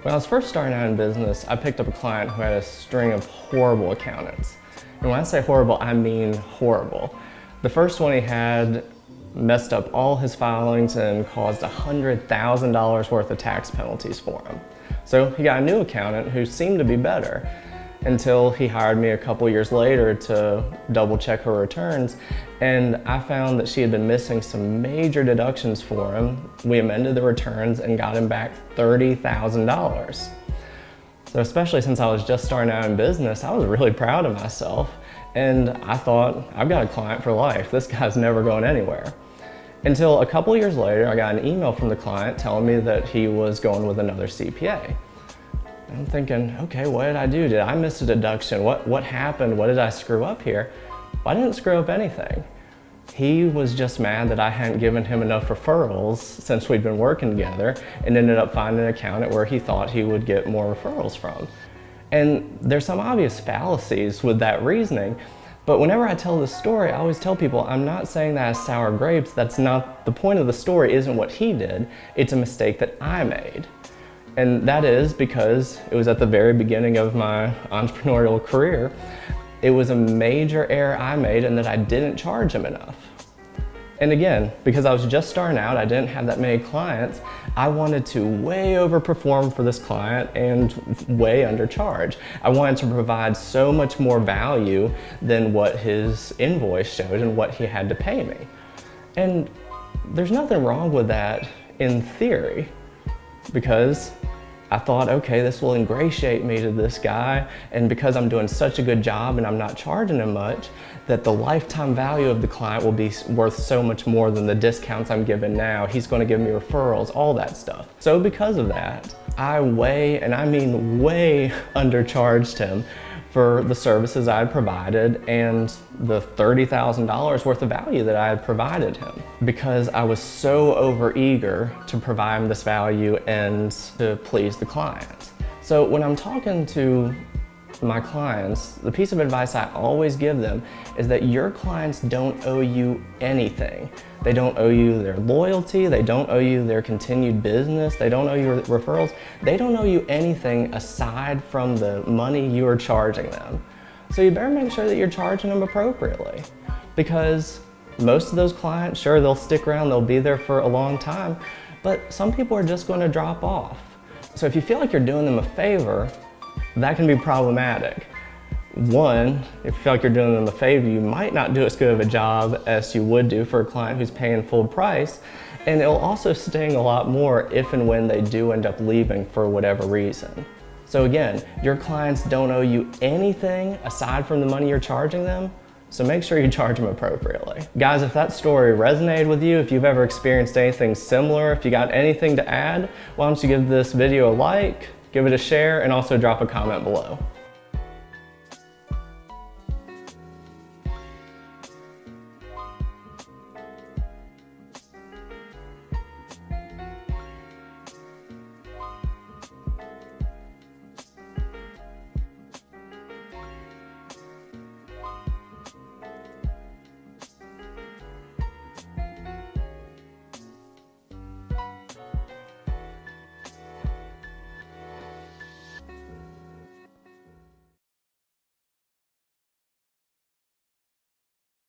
When I was first starting out in business, I picked up a client who had a string of horrible accountants. And when I say horrible, I mean horrible. The first one he had messed up all his filings and caused $100,000 worth of tax penalties for him. So he got a new accountant who seemed to be better until he hired me a couple years later to double check her returns, and I found that she had been missing some major deductions for him. We amended the returns and got him back $30,000. So especially since I was just starting out in business, I was really proud of myself, and I thought, I've got a client for life. This guy's never going anywhere. Until a couple years later, I got an email from the client telling me that he was going with another CPA. I'm thinking, okay, what did I do? Did I miss a deduction? What happened? What did I screw up here? Well, I didn't screw up anything. He was just mad that I hadn't given him enough referrals since we'd been working together, and ended up finding an accountant where he thought he would get more referrals from. And there's some obvious fallacies with that reasoning, but whenever I tell this story, I always tell people I'm not saying that as sour grapes. That's not the point of the story. Isn't what he did. It's a mistake that I made. And that is because it was at the very beginning of my entrepreneurial career. It was a major error I made in that I didn't charge him enough. And again, because I was just starting out, I didn't have that many clients, I wanted to way overperform for this client and way undercharge. I wanted to provide so much more value than what his invoice showed and what he had to pay me. And there's nothing wrong with that in theory, because I thought, okay, this will ingratiate me to this guy, and because I'm doing such a good job and I'm not charging him much, that the lifetime value of the client will be worth so much more than the discounts I'm giving now. He's going to give me referrals, all that stuff. So because of that, I way, and I mean way, undercharged him for the services I had provided and the $30,000 worth of value that I had provided him, because I was so overeager to provide him this value and to please the client. So when I'm talking to my clients, the piece of advice I always give them is that your clients don't owe you anything. They don't owe you their loyalty, they don't owe you their continued business, they don't owe you referrals, they don't owe you anything aside from the money you are charging them. So you better make sure that you're charging them appropriately, because most of those clients, sure, they'll stick around, they'll be there for a long time, but some people are just going to drop off. So if you feel like you're doing them a favor, that can be problematic. One, if you feel like you're doing them a favor, you might not do as good of a job as you would do for a client who's paying full price, and it'll also sting a lot more if and when they do end up leaving for whatever reason. So again, your clients don't owe you anything aside from the money you're charging them, so make sure you charge them appropriately. Guys, if that story resonated with you, if you've ever experienced anything similar, if you got anything to add, why don't you give this video a like, give it a share, and also drop a comment below.